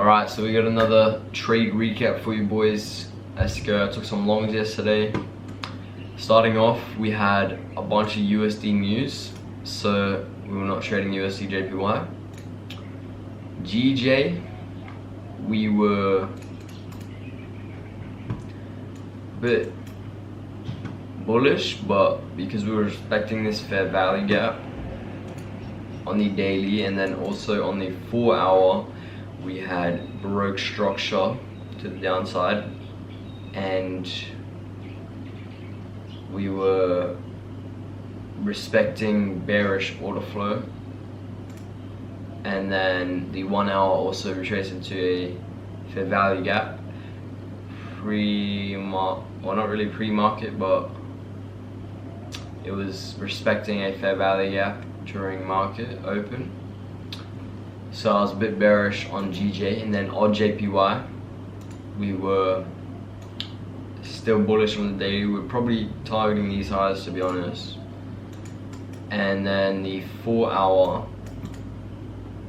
Alright, so we got another trade recap for you boys. Let's go. I took some longs yesterday. Starting off, we had a bunch of USD news, so we were not trading USD JPY. GJ, we were a bit bullish, but because we were respecting this fair value gap on the daily and then also on the 4 hour, we had broke structure to the downside, and we were respecting bearish order flow. And then the 1 hour also retraced into a fair value gap, well, not really pre-market, but it was respecting a fair value gap during market open. So I was a bit bearish on GJ, and then on JPY we were still bullish on the daily. We're probably targeting these highs, to be honest. And then the 4 hour,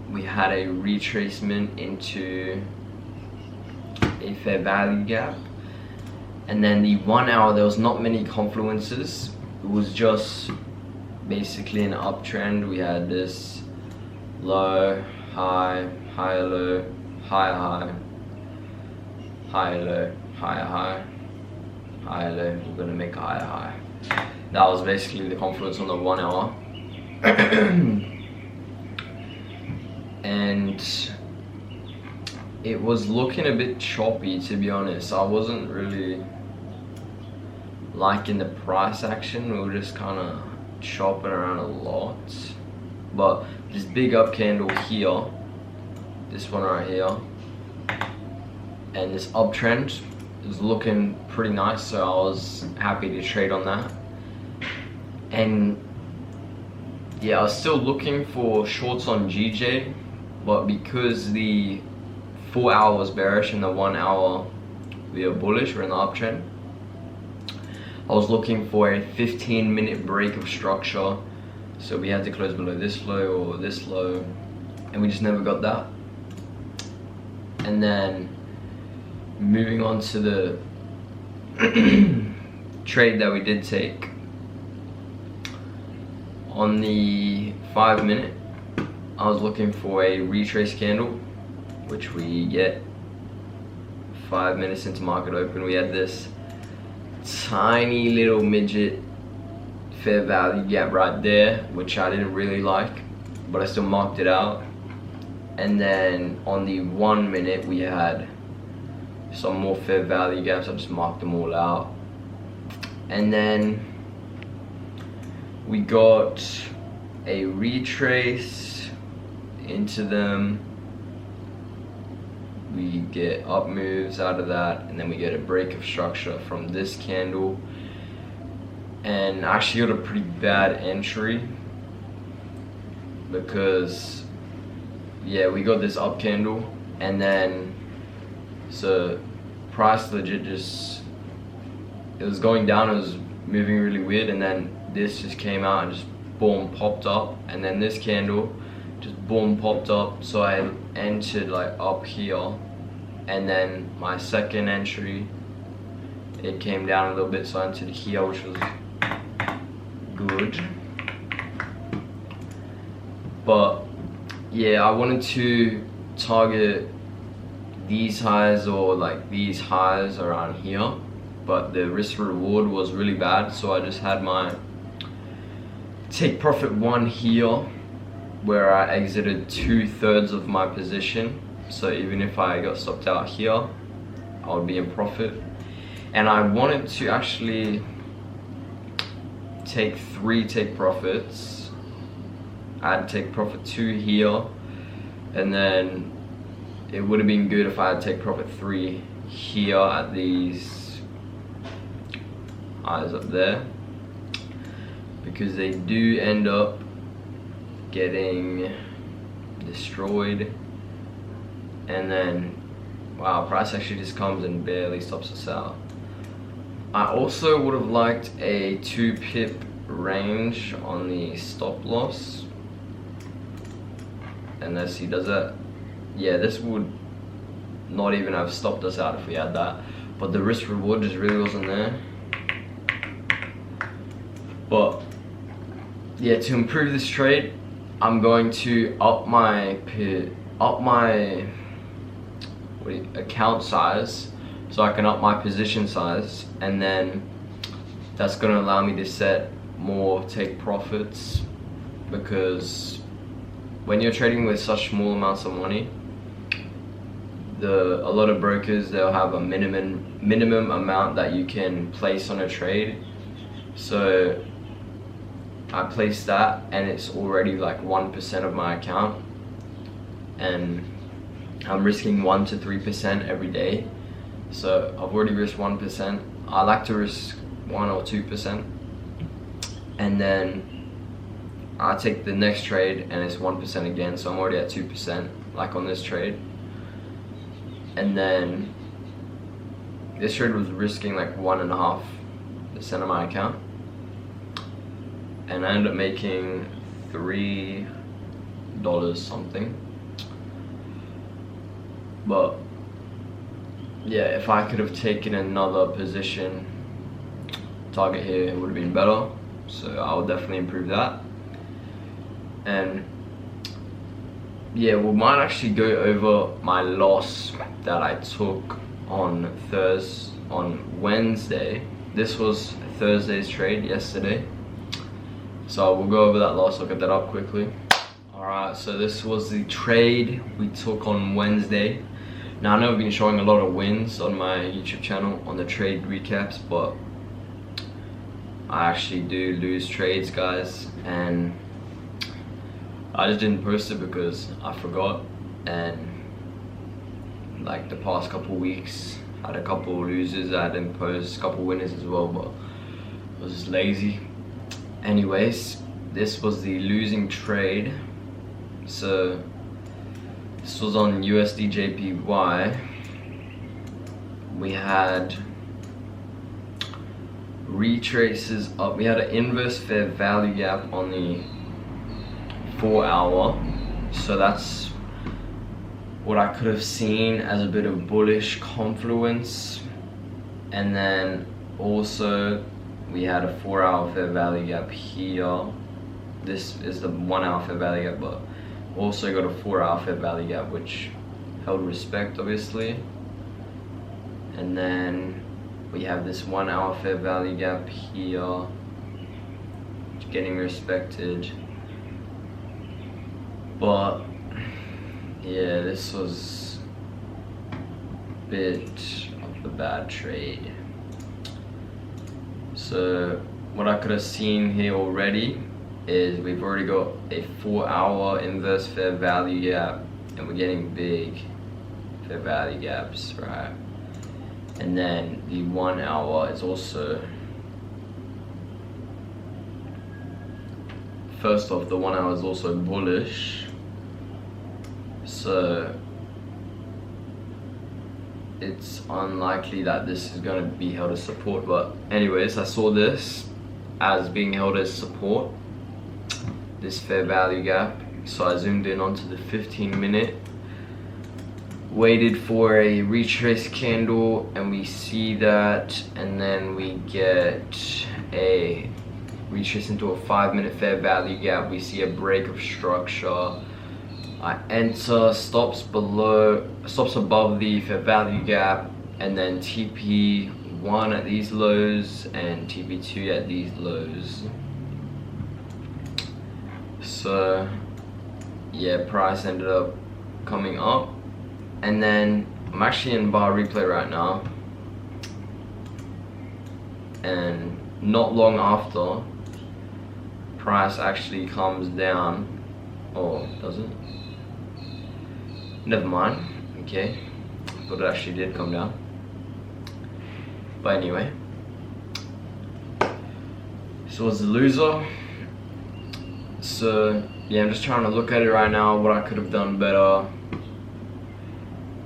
we had a retracement into a fair value gap. And then the 1 hour, there was not many confluences. It was just basically an uptrend. We had this low, high, high, low, high, high, high, low, high, high, high, low. We're gonna make a high, high. That was basically the confluence on the 1 hour. And it was looking a bit choppy, to be honest. I wasn't really liking the price action. We were just kind of chopping around a lot. But this big up candle here, this one right here, and this uptrend is looking pretty nice, so I was happy to trade on that. And yeah, I was still looking for shorts on GJ, but because the 4 hour was bearish and the 1 hour we are bullish, we're in the uptrend, I was looking for a 15-minute break of structure. So we had to close below this low or this low, and we just never got that. And then moving on to the trade that we did take. On the 5 minute, I was looking for a retrace candle, which we get 5 minutes into market open. We had this tiny little midget fair value gap right there, which I didn't really like, but I still marked it out. And then on the 1 minute, we had some more fair value gaps. I just marked them all out. And then we got a retrace into them. We get up moves out of that, and then we get a break of structure from this candle. And I actually got a pretty bad entry because, yeah, we got this up candle, and then so price legit just, it was going down, it was moving really weird, and then this just came out and just boom, popped up, and then this candle just boom, popped up. So I entered like up here, and then my second entry, it came down a little bit, so I entered here, which was good. But yeah, I wanted to target these highs or like these highs around here, but the risk reward was really bad, so I just had my take profit 1 here, where I exited 2/3 of my position. So even if I got stopped out here, I would be in profit. And I wanted to actually take 3 take profits. I'd take profit 2 here, and then it would have been good if I had take profit 3 here at these highs up there, because they do end up getting destroyed. And then wow, price actually just comes and barely stops us out. I also would have liked a 2 pip range on the stop loss, unless he does that. Yeah, this would not even have stopped us out if we had that. But the risk reward just really wasn't there. But yeah, to improve this trade, I'm going to up my account size, so I can up my position size, and then that's going to allow me to set more take profits, because when you're trading with such small amounts of money, a lot of brokers, they'll have a minimum amount that you can place on a trade. So I placed that, and it's already like 1% of my account, and I'm risking 1 to 3% every day. So I've already risked 1%. I like to risk 1 or 2%, and then I take the next trade and it's 1% again, so I'm already at 2%, like on this trade. And then this trade was risking like 1.5% of my account, and I ended up making $3 something. But yeah, if I could have taken another position target here, it would have been better. So I will definitely improve that. And yeah, we might actually go over my loss that I took on Wednesday. This was Thursday's trade yesterday. So we'll go over that loss. I'll get that up quickly. Alright, so this was the trade we took on Wednesday. Now I know I've been showing a lot of wins on my YouTube channel on the trade recaps, but I actually do lose trades, guys, and I just didn't post it because I forgot. And like the past couple weeks, I had a couple losers, I didn't post, a couple winners as well, but I was just lazy. Anyways, this was the losing trade. So this was on USD JPY. We had retraces up. We had an inverse fair value gap on the 4 hour. So that's what I could have seen as a bit of bullish confluence. And then also we had a 4 hour fair value gap here. This is the 1 hour fair value gap, but also got a 4 hour fair value gap, which held respect, obviously. And then we have this 1 hour fair value gap here, getting respected. But yeah, this was a bit of a bad trade. So what I could have seen here already is we've already got a 4 hour inverse fair value gap, and we're getting big fair value gaps, right? And then the 1 hour is also, first off, the 1 hour is also bullish. So it's unlikely that this is going to be held as support. But anyways, I saw this as being held as support, this fair value gap. So I zoomed in onto the 15-minute, waited for a retrace candle, and we see that, and then we get a retrace into a 5-minute fair value gap. We see a break of structure. I enter, stops above the fair value gap, and then TP1 at these lows and TP2 at these lows. So yeah, price ended up coming up, and then I'm actually in bar replay right now, and not long after, price actually comes down. Oh, does it? Never mind. Okay, I thought it actually did come down. But anyway, this was the loser. So yeah, I'm just trying to look at it right now, what I could have done better.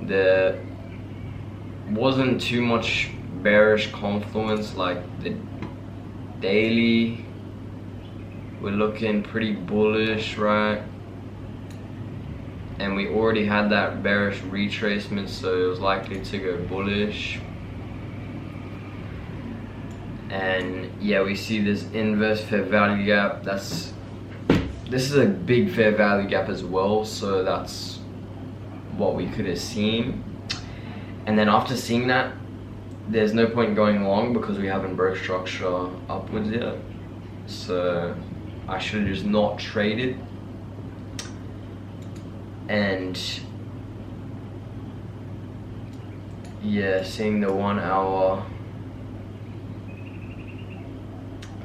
There wasn't too much bearish confluence, like the daily, we're looking pretty bullish, right? and we already had that bearish retracement, so it was likely to go bullish. And yeah, we see this inverse fair value gap. This is a big fair value gap as well, so that's what we could have seen. And then after seeing that, there's no point going long because we haven't broke structure upwards yet. So I should have just not traded. And yeah, seeing the 1 hour,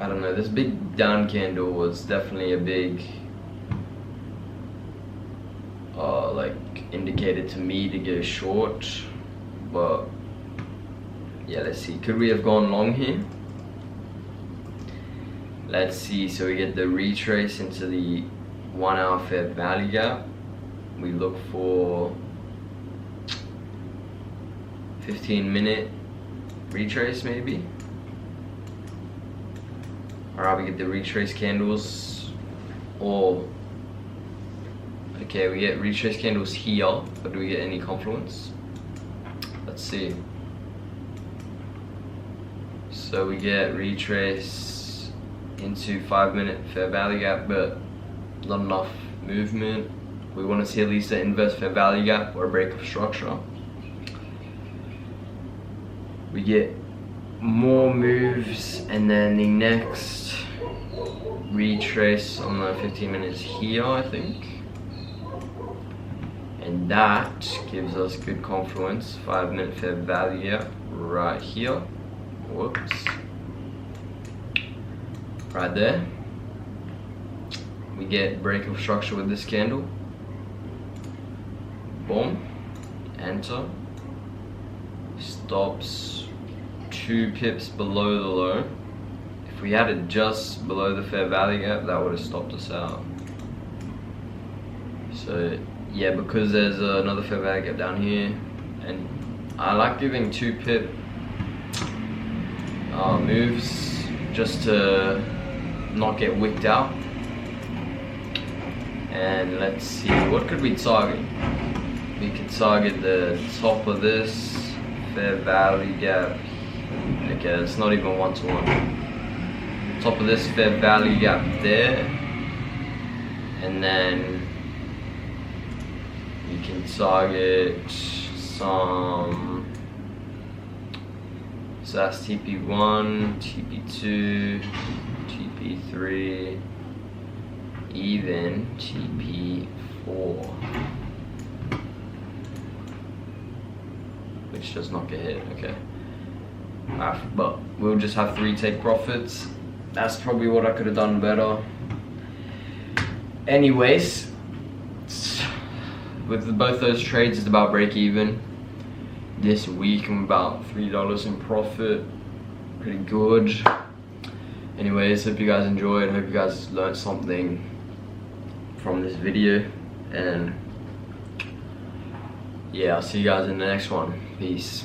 I don't know, this big down candle was definitely a big like indicator to me to go short. But yeah, let's see, could we have gone long here? Let's see. So we get the retrace into the 1 hour fair value gap. We look for 15-minute retrace maybe. Alright, we get the retrace candles, or okay, we get retrace candles here, but do we get any confluence? Let's see. So we get retrace into 5-minute fair value gap, but not enough movement. We want to see at least an inverse fair value gap or a break of structure. We get more moves, and then the next retrace on the 15 minutes here, I think. And that gives us good confluence. 5-minute fair value gap right here. Whoops. Right there. We get break of structure with this candle. Boom. Enter. Stops 2 pips below the low. If we had it just below the fair value gap, that would have stopped us out. So yeah, because there's another fair value gap down here, and I like giving 2 pip moves just to not get wicked out. And let's see, what could we target? We could target the top of this fair value gap. Okay, it's not even 1-to-1. Top of this fair value gap there, and then we can target some, so that's TP1, TP2, TP3, even TP4, which does not get hit. Okay. But we'll just have 3 take profits. That's probably what I could have done better. Anyways, with both those trades, it's about break even. This week I'm about $3 in profit. Pretty good. Anyways, hope you guys enjoyed. Hope you guys learned something from this video. And yeah, I'll see you guys in the next one. Peace.